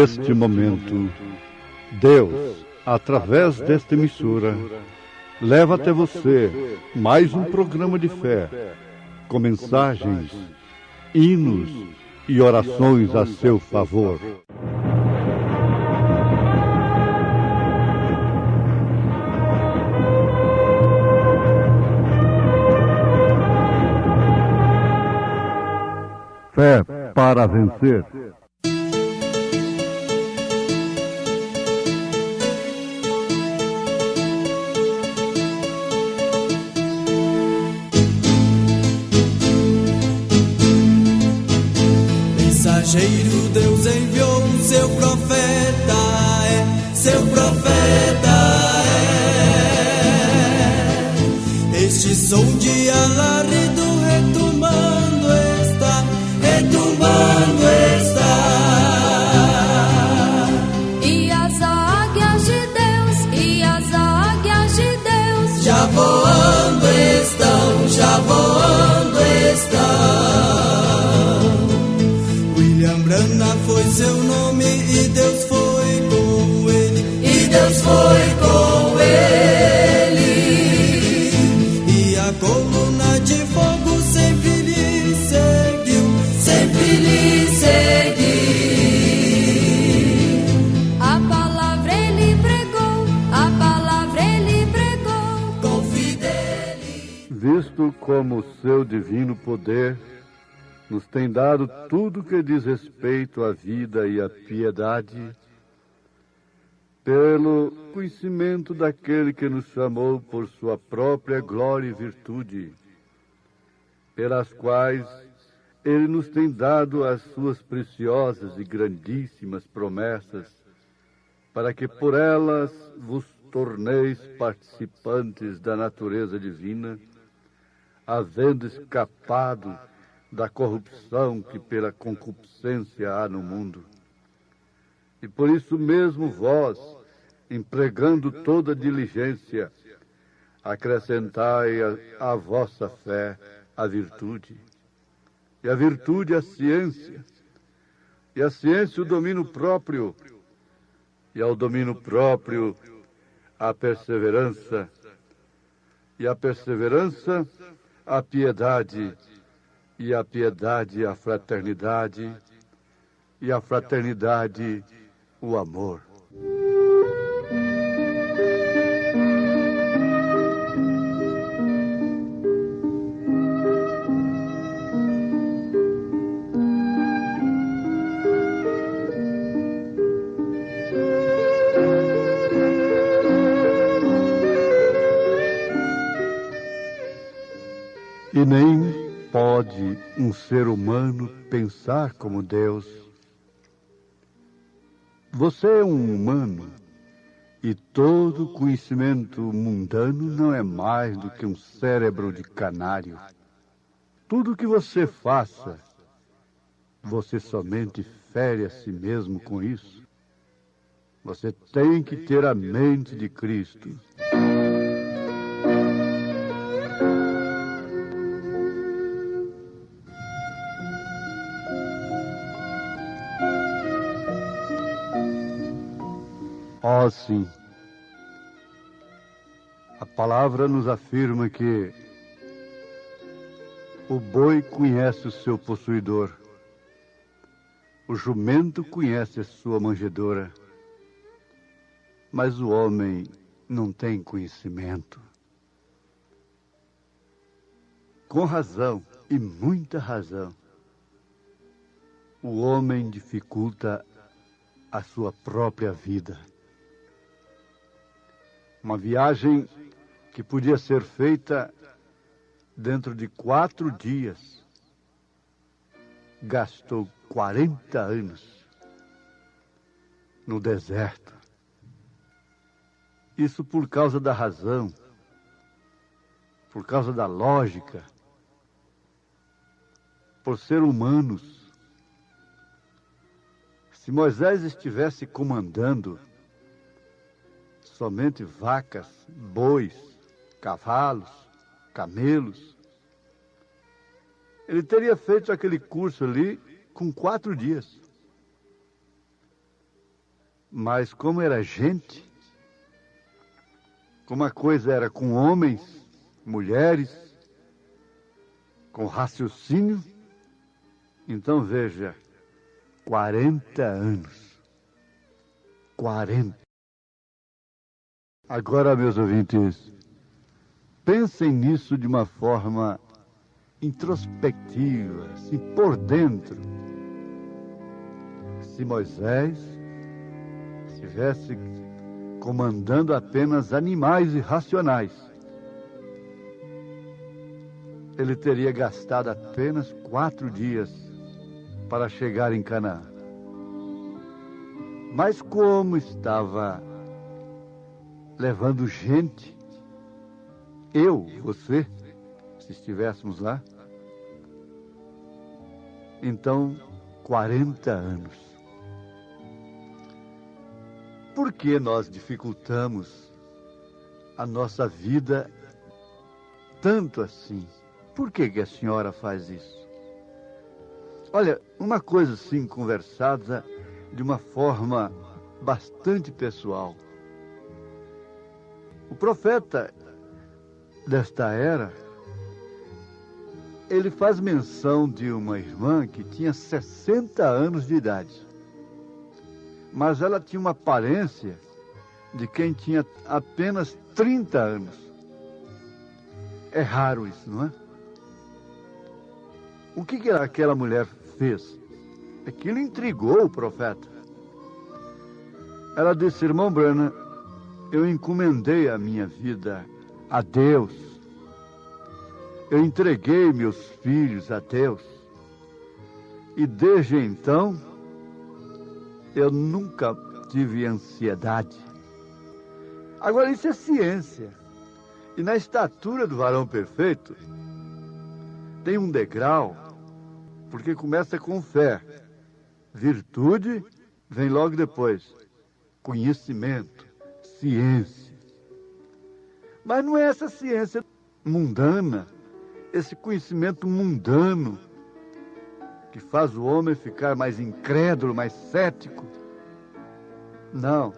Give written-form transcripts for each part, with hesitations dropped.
neste momento, Deus, através desta emissora, leva até você mais um programa de fé, com mensagens, hinos e orações a seu favor. Fé para vencer. Mensageiro, Deus enviou o seu profeta, seu profeta é. Este som de alarido retumbando está. E as águias de Deus, já voando estão. William Branham foi seu nome e Deus foi com ele. E a coluna de fogo sempre lhe seguiu. A palavra ele pregou, com fidelidade. Visto como o seu divino poder nos tem dado tudo que diz respeito à vida e à piedade, pelo conhecimento daquele que nos chamou por sua própria glória e virtude, pelas quais ele nos tem dado as suas preciosas e grandíssimas promessas, para que por elas vos torneis participantes da natureza divina, havendo escapado da corrupção que pela concupiscência há no mundo. E por isso mesmo vós, empregando toda diligência, acrescentai à vossa fé a virtude, e a virtude a ciência, e a ciência o domínio próprio, e ao domínio próprio a perseverança, e a perseverança a piedade, e a piedade a fraternidade, e a fraternidade o amor. E nem pode um ser humano pensar como Deus. Você é um humano e todo conhecimento mundano não é mais do que um cérebro de canário. Tudo que você faça, você somente fere a si mesmo com isso. Você tem que ter a mente de Cristo. Oh, sim. A palavra nos afirma que o boi conhece o seu possuidor, o jumento conhece a sua manjedoura, mas o homem não tem conhecimento. Com razão, e muita razão, o homem dificulta a sua própria vida. Uma viagem que podia ser feita dentro de 4 dias, gastou 40 anos no deserto. Isso por causa da razão, por causa da lógica, por ser humanos. Se Moisés estivesse comandando somente vacas, bois, cavalos, camelos, ele teria feito aquele curso ali com 4 dias. Mas como era gente, como a coisa era com homens, mulheres, com raciocínio, então veja, 40 anos. 40. Agora, meus ouvintes, pensem nisso de uma forma introspectiva, assim, por dentro. Se Moisés estivesse comandando apenas animais irracionais, ele teria gastado apenas 4 dias para chegar em Canaã. Mas como estava levando gente, eu, você, se estivéssemos lá, então 40 anos. Por que nós dificultamos a nossa vida tanto assim? Por que a senhora faz isso? Olha, uma coisa assim conversada de uma forma bastante pessoal. O profeta desta era, ele faz menção de uma irmã que tinha 60 anos de idade. Mas ela tinha uma aparência de quem tinha apenas 30 anos. É raro isso, não é? O que aquela mulher fez? Aquilo intrigou o profeta. Ela disse: irmão Branham, eu encomendei a minha vida a Deus. Eu entreguei meus filhos a Deus. E desde então, eu nunca tive ansiedade. Agora, isso é ciência. E na estatura do varão perfeito, tem um degrau, porque começa com fé. Virtude vem logo depois. Conhecimento, ciência. Mas não é essa ciência mundana, esse conhecimento mundano, que faz o homem ficar mais incrédulo, mais cético. Não.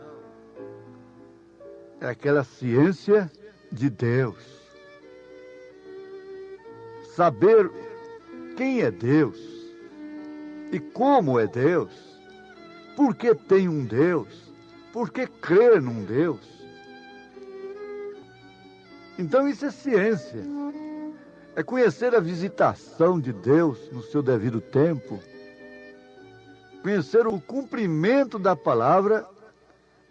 É aquela ciência de Deus. Saber quem é Deus e como é Deus, por que tem um Deus, por que crer num Deus. Então isso é ciência. É conhecer a visitação de Deus no seu devido tempo, conhecer o cumprimento da palavra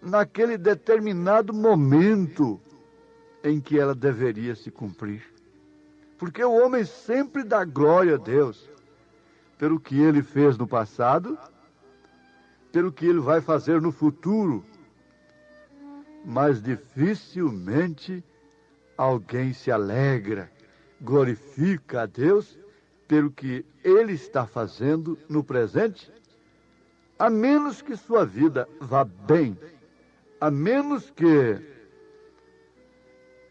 naquele determinado momento em que ela deveria se cumprir. Porque o homem sempre dá glória a Deus pelo que ele fez no passado, pelo que ele vai fazer no futuro, mas dificilmente alguém se alegra, glorifica a Deus pelo que ele está fazendo no presente, a menos que sua vida vá bem, a menos que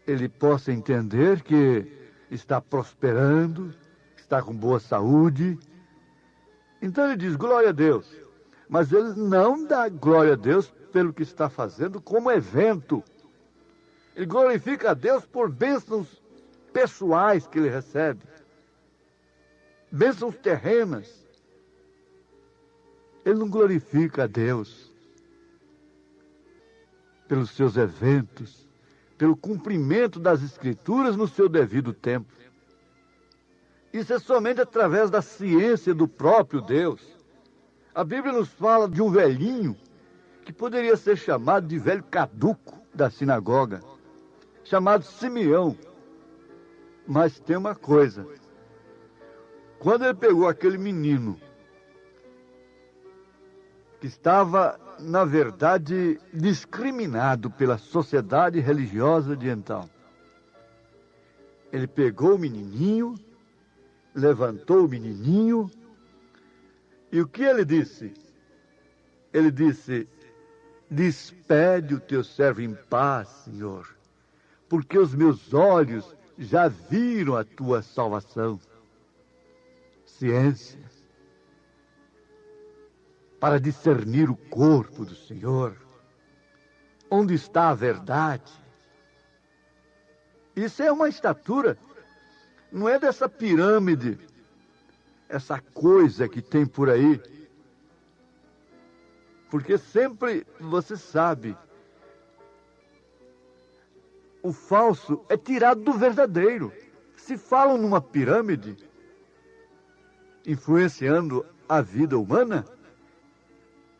ele possa entender que está prosperando, está com boa saúde. Então ele diz glória a Deus, mas ele não dá glória a Deus pelo que está fazendo como evento. Ele glorifica a Deus por bênçãos pessoais que ele recebe, bênçãos terrenas. Ele não glorifica a Deus pelos seus eventos, pelo cumprimento das Escrituras no seu devido tempo. Isso é somente através da ciência do próprio Deus. A Bíblia nos fala de um velhinho que poderia ser chamado de velho caduco da sinagoga, chamado Simeão. Mas tem uma coisa. Quando ele pegou aquele menino que estava, na verdade, discriminado pela sociedade religiosa de então, ele pegou o menininho, levantou o menininho, e o que ele disse? Ele disse: despede o teu servo em paz, Senhor, porque os meus olhos já viram a tua salvação. Ciência para discernir o corpo do Senhor, onde está a verdade. Isso é uma estatura, não é dessa pirâmide, essa coisa que tem por aí. Porque sempre, você sabe, o falso é tirado do verdadeiro. Se falam numa pirâmide, influenciando a vida humana,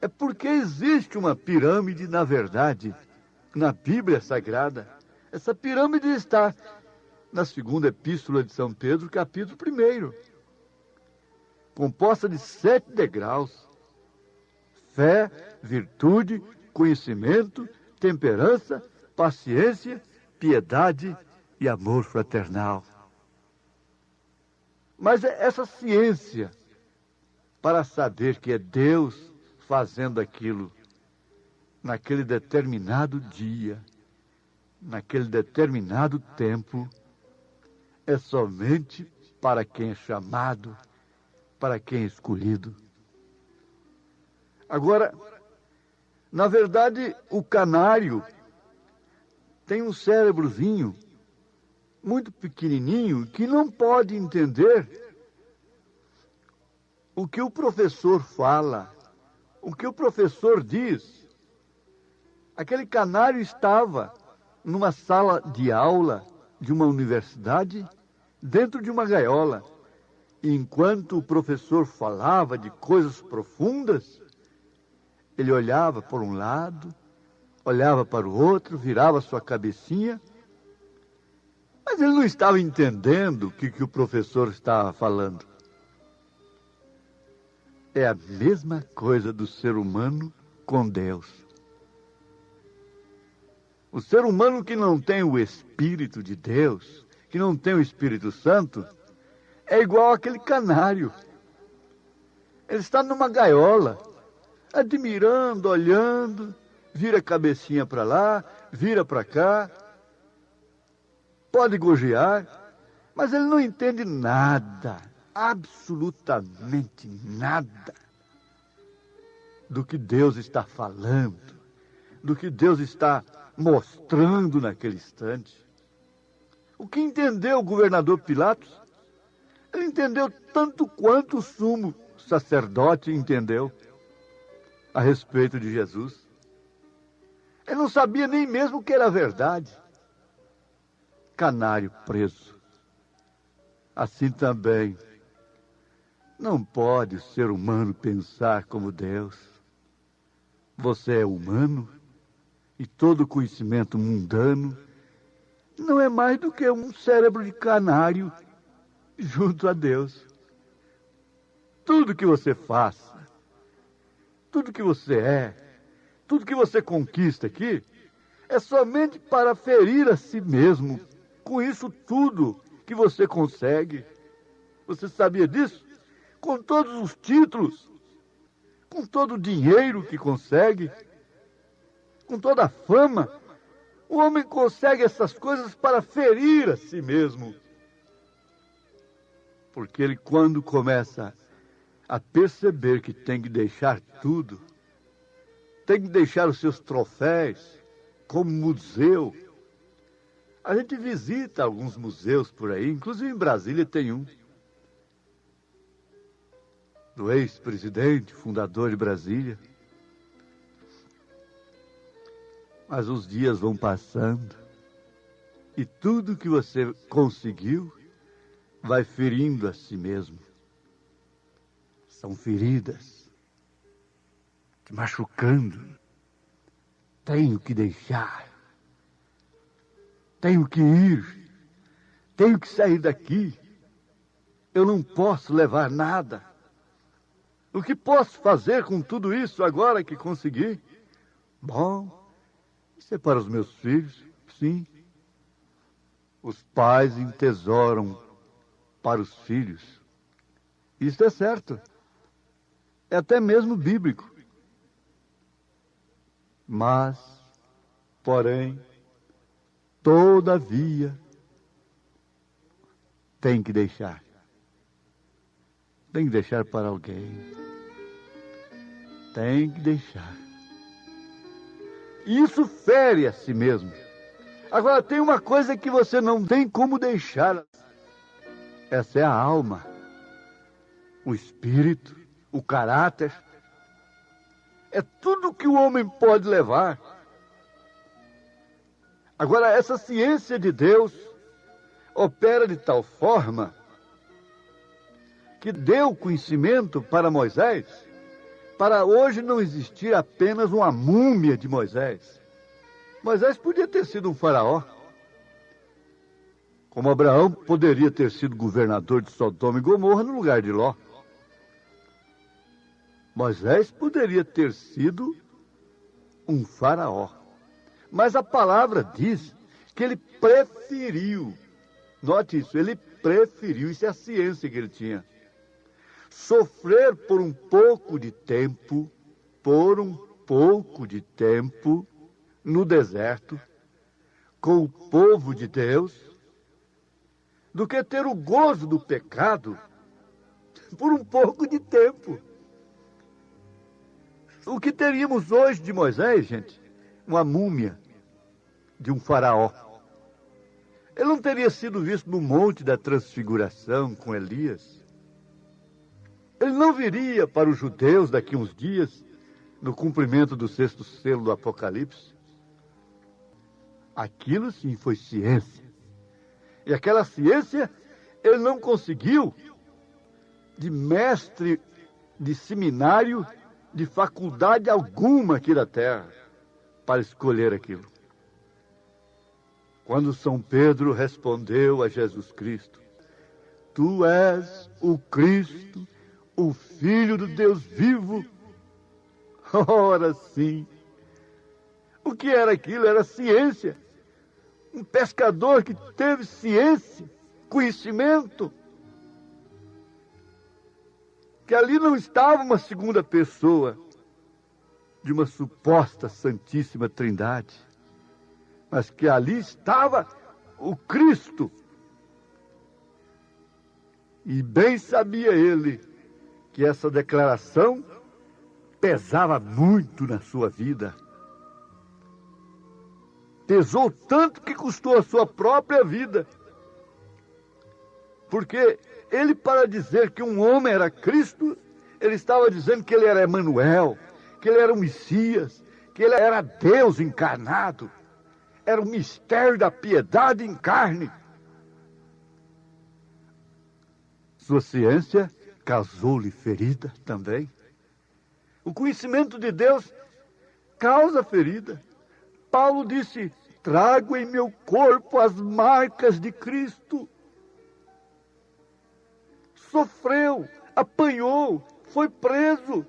é porque existe uma pirâmide, na verdade, na Bíblia Sagrada. Essa pirâmide está na segunda epístola de São Pedro, capítulo 1, composta de 7 degraus: fé, virtude, conhecimento, temperança, paciência, piedade e amor fraternal. Mas essa ciência, para saber que é Deus fazendo aquilo naquele determinado dia, naquele determinado tempo, é somente para quem é chamado, para quem é escolhido. Agora, na verdade, o canário tem um cérebrozinho muito pequenininho que não pode entender o que o professor fala, o que o professor diz. Aquele canário estava numa sala de aula de uma universidade, dentro de uma gaiola. E enquanto o professor falava de coisas profundas, ele olhava por um lado, olhava para o outro, virava sua cabecinha, mas ele não estava entendendo o que o professor estava falando. É a mesma coisa do ser humano com Deus. O ser humano que não tem o Espírito de Deus, que não tem o Espírito Santo, é igual aquele canário. Ele está numa gaiola, admirando, olhando, vira a cabecinha para lá, vira para cá, pode gorjear, mas ele não entende nada, absolutamente nada, do que Deus está falando, do que Deus está mostrando naquele instante. O que entendeu o governador Pilatos? Ele entendeu tanto quanto o sumo sacerdote entendeu a respeito de Jesus. Ele não sabia nem mesmo o que era verdade. Canário preso. Assim também, não pode o ser humano pensar como Deus. Você é humano e todo conhecimento mundano não é mais do que um cérebro de canário junto a Deus. Tudo que você faça, tudo que você é, tudo que você conquista aqui, é somente para ferir a si mesmo. Com isso tudo que você consegue. Você sabia disso? Com todos os títulos, com todo o dinheiro que consegue, com toda a fama, o homem consegue essas coisas para ferir a si mesmo. Porque ele, quando começa a perceber que tem que deixar tudo, tem que deixar os seus troféus como museu. A gente visita alguns museus por aí, inclusive em Brasília tem um, do ex-presidente, fundador de Brasília. Mas os dias vão passando e tudo que você conseguiu vai ferindo a si mesmo. São feridas, te machucando. Tenho que deixar. Tenho que ir. Tenho que sair daqui. Eu não posso levar nada. O que posso fazer com tudo isso agora que consegui? Bom, isso é para os meus filhos, sim. Os pais entesouram para os filhos. Isso é certo. É até mesmo bíblico. Mas, porém, todavia, tem que deixar. Tem que deixar para alguém. Tem que deixar. E isso fere a si mesmo. Agora, tem uma coisa que você não tem como deixar. Essa é a alma, o espírito, o caráter. É tudo que o homem pode levar. Agora, essa ciência de Deus opera de tal forma que deu conhecimento para Moisés, para hoje não existir apenas uma múmia de Moisés. Moisés podia ter sido um faraó, como Abraão poderia ter sido governador de Sodoma e Gomorra no lugar de Ló. Moisés poderia ter sido um faraó. Mas a palavra diz que ele preferiu, note isso, ele preferiu, isso é a ciência que ele tinha, sofrer por um pouco de tempo, no deserto, com o povo de Deus, do que ter o gozo do pecado por um pouco de tempo. O que teríamos hoje de Moisés, gente? Uma múmia de um faraó. Ele não teria sido visto no Monte da Transfiguração com Elias. Ele não viria para os judeus daqui uns dias, no cumprimento do 6º selo do Apocalipse. Aquilo sim foi ciência. E aquela ciência ele não conseguiu de mestre de seminário, de faculdade alguma aqui da terra, para escolher aquilo. Quando São Pedro respondeu a Jesus Cristo: Tu és o Cristo, o Filho do Deus vivo. Ora sim. O que era aquilo? Era ciência. Um pescador que teve ciência, conhecimento. Que ali não estava uma segunda pessoa de uma suposta Santíssima Trindade, mas que ali estava o Cristo. E bem sabia ele que essa declaração pesava muito na sua vida. Pesou tanto que custou a sua própria vida. Porque ele, para dizer que um homem era Cristo, ele estava dizendo que ele era Emanuel, que ele era o Messias, que ele era Deus encarnado. Era o mistério da piedade em carne. Sua ciência causou-lhe ferida também. O conhecimento de Deus causa ferida. Paulo disse: trago em meu corpo as marcas de Cristo. Sofreu, apanhou, foi preso.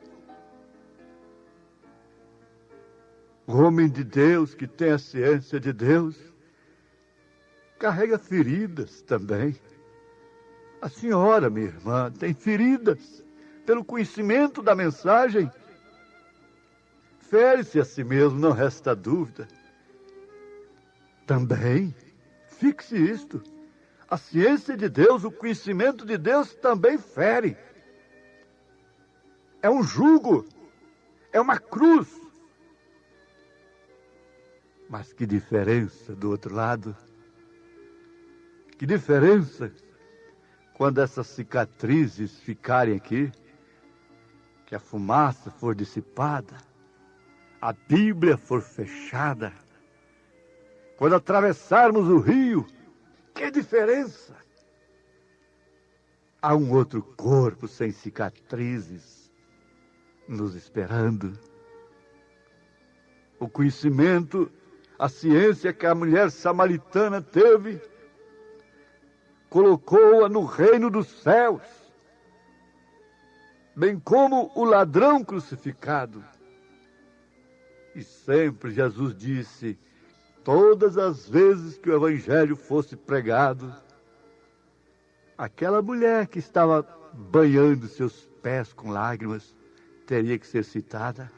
O homem de Deus que tem a ciência de Deus carrega feridas também. A senhora, minha irmã, tem feridas pelo conhecimento da mensagem. Fere-se a si mesmo, não resta dúvida. Também, fixe isto, a ciência de Deus, o conhecimento de Deus também fere. É um jugo, é uma cruz. Mas que diferença do outro lado. Que diferença quando essas cicatrizes ficarem aqui, que a fumaça for dissipada, a Bíblia for fechada, quando atravessarmos o rio, que diferença! Há um outro corpo sem cicatrizes nos esperando. O conhecimento, a ciência que a mulher samaritana teve, colocou-a no reino dos céus, bem como o ladrão crucificado. E sempre Jesus disse, todas as vezes que o evangelho fosse pregado, aquela mulher que estava banhando seus pés com lágrimas teria que ser citada.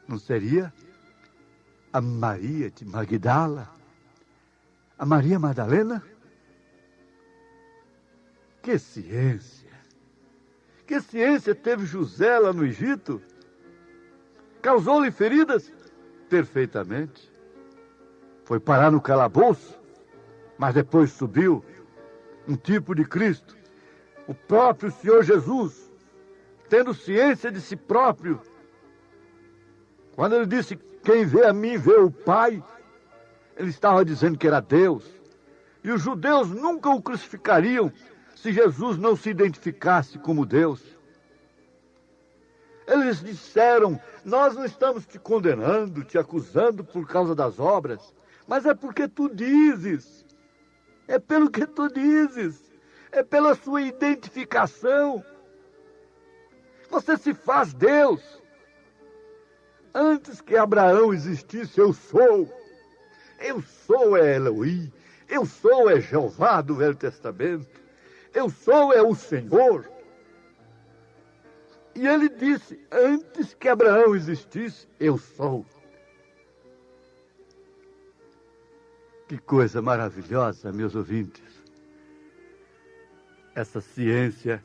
Não seria a Maria de Magdala? A Maria Madalena? Que ciência! Que ciência teve José lá no Egito? Causou-lhe feridas perfeitamente. Foi parar no calabouço, mas depois subiu um tipo de Cristo, o próprio Senhor Jesus, tendo ciência de si próprio. Quando ele disse, quem vê a mim vê o Pai, ele estava dizendo que era Deus. E os judeus nunca o crucificariam se Jesus não se identificasse como Deus. Eles disseram, nós não estamos te condenando, te acusando por causa das obras, mas é porque tu dizes, é pelo que tu dizes, é pela sua identificação. Você se faz Deus. Antes que Abraão existisse, eu sou é Elohim, eu sou é Jeová do Velho Testamento, eu sou é o Senhor. E ele disse, antes que Abraão existisse, eu sou. Que coisa maravilhosa, meus ouvintes. Essa ciência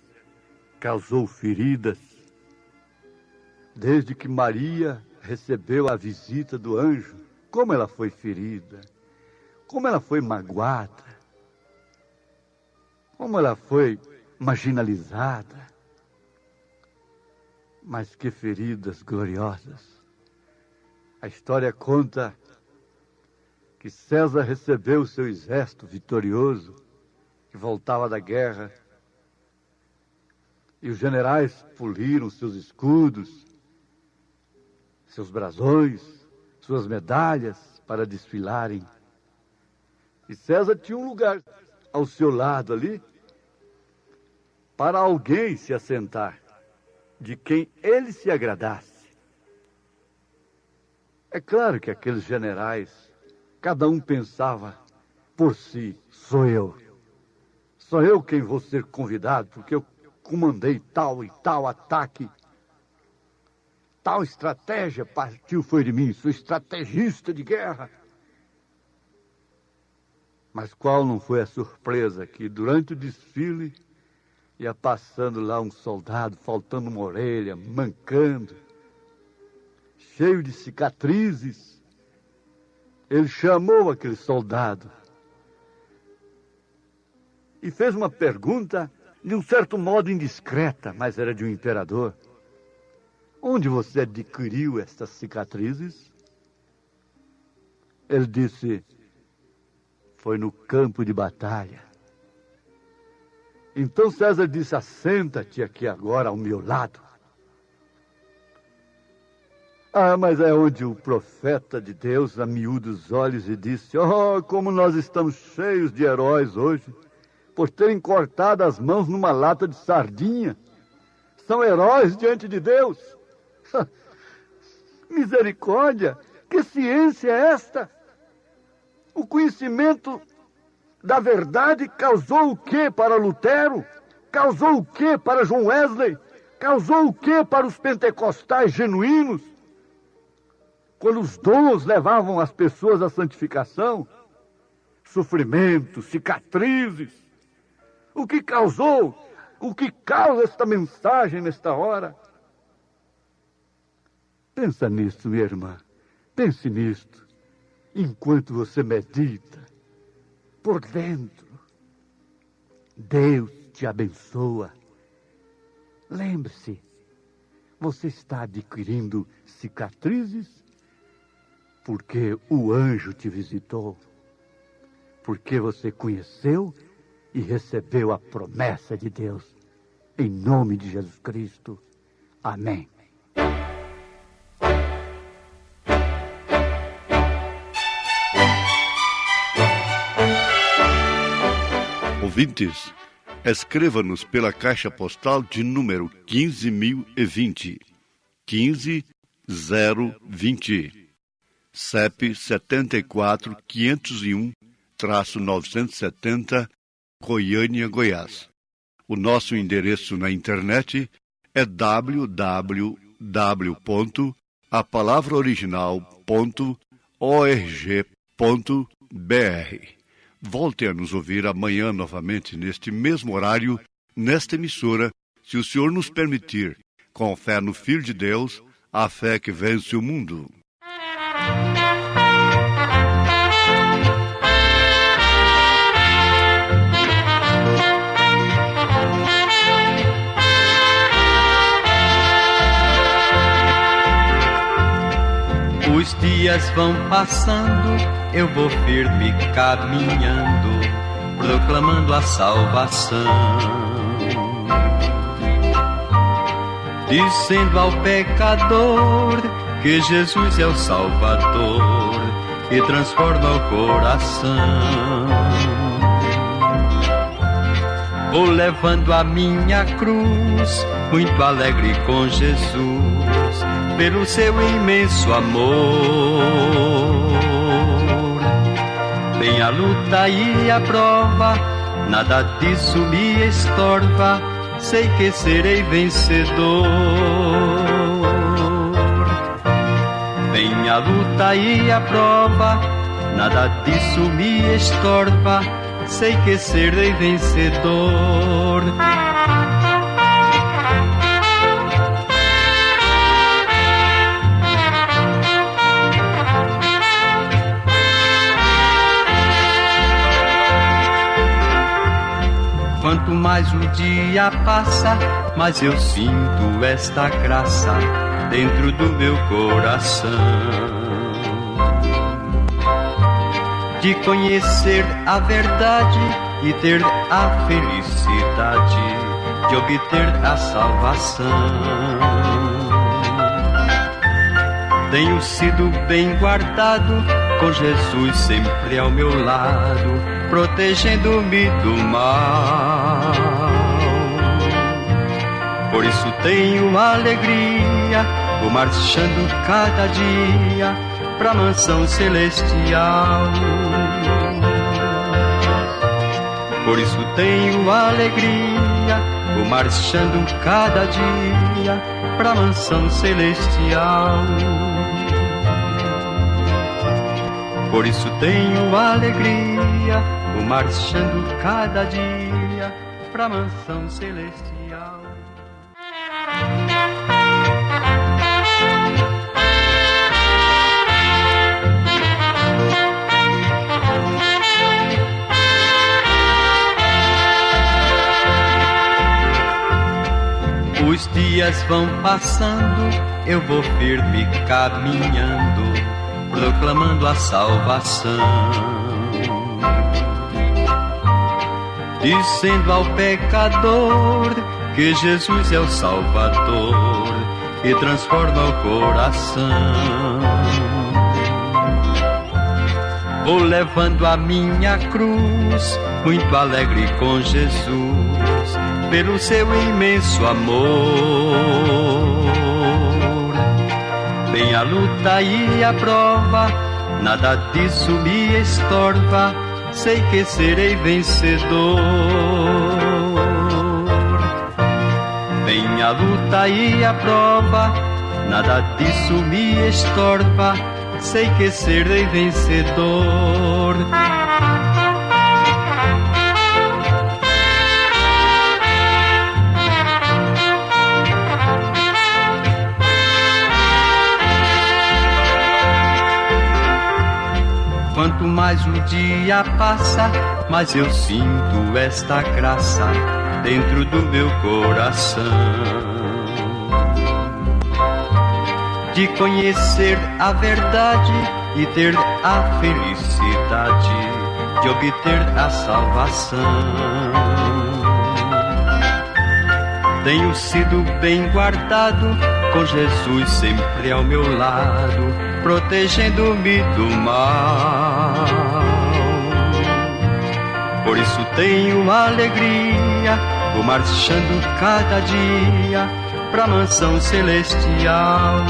causou feridas desde que Maria recebeu a visita do anjo. Como ela foi ferida, como ela foi magoada, como ela foi marginalizada. Mas que feridas gloriosas. A história conta que César recebeu o seu exército vitorioso, que voltava da guerra, e os generais poliram seus escudos, seus brasões, suas medalhas para desfilarem. E César tinha um lugar ao seu lado ali, para alguém se assentar, de quem ele se agradasse. É claro que aqueles generais, cada um pensava por si, sou eu quem vou ser convidado, porque eu comandei tal e tal ataque, tal estratégia partiu foi de mim, sou estrategista de guerra. Mas qual não foi a surpresa que durante o desfile ia passando lá um soldado, faltando uma orelha, mancando, cheio de cicatrizes. Ele chamou aquele soldado e fez uma pergunta de um certo modo indiscreta, mas era de um imperador. Onde você adquiriu estas cicatrizes? Ele disse, foi no campo de batalha. Então César disse, assenta-te aqui agora ao meu lado. Ah, mas é onde o profeta de Deus amiúda os olhos e disse, oh, como nós estamos cheios de heróis hoje, por terem cortado as mãos numa lata de sardinha. São heróis diante de Deus. Misericórdia, que ciência é esta? O conhecimento da verdade causou o quê para Lutero? Causou o quê para John Wesley? Causou o quê para os pentecostais genuínos? Quando os dons levavam as pessoas à santificação, sofrimento, cicatrizes. O que causou? O que causa esta mensagem nesta hora? Pensa nisso, minha irmã. Pense nisto. Enquanto você medita, por dentro, Deus te abençoa. Lembre-se, você está adquirindo cicatrizes porque o anjo te visitou, porque você conheceu e recebeu a promessa de Deus. Em nome de Jesus Cristo. Amém. Ouvintes, escreva-nos pela caixa postal de número 15.020, 15020, CEP 74.501-970, Goiânia, Goiás. O nosso endereço na internet é www.apalavraoriginal.org.br. Volte a nos ouvir amanhã novamente, neste mesmo horário, nesta emissora, se o Senhor nos permitir, com fé no Filho de Deus, a fé que vence o mundo. dias vão passando, eu vou firme caminhando, proclamando a salvação, dizendo ao pecador que Jesus é o Salvador e transforma o coração. Vou levando a minha cruz, muito alegre com Jesus, pelo seu imenso amor. Vem a luta e a prova, nada disso me estorva, sei que serei vencedor. Vem a luta e a prova, nada disso me estorva, sei que serei vencedor. Quanto mais o dia passa, mais eu sinto esta graça dentro do meu coração, de conhecer a verdade e ter a felicidade de obter a salvação. Tenho sido bem guardado, com Jesus sempre ao meu lado, protegendo-me do mal. Por isso tenho alegria, vou marchando cada dia pra mansão celestial. Por isso tenho alegria, vou marchando cada dia pra mansão celestial. Por isso tenho alegria, vou marchando cada dia pra mansão celestial. Os dias vão passando, eu vou firme caminhando, proclamando a salvação, dizendo ao pecador que Jesus é o Salvador e transforma o coração. Vou levando a minha cruz, muito alegre com Jesus, pelo seu imenso amor. Vem a luta e a prova, nada disso me estorva, sei que serei vencedor. Vem a luta e a prova, nada disso me estorva, sei que serei vencedor. Quanto mais o dia passa, mais eu sinto esta graça dentro do meu coração, de conhecer a verdade e ter a felicidade de obter a salvação. Tenho sido bem guardado, com Jesus sempre ao meu lado, protegendo-me do mal. Por isso tenho alegria, vou marchando cada dia pra mansão celestial.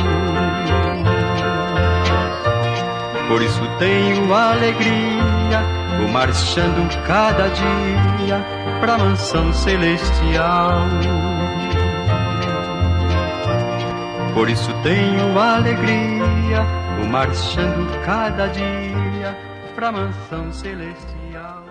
Por isso tenho alegria, vou marchando cada dia pra mansão celestial. Por isso tenho alegria, vou marchando cada dia pra mansão celestial.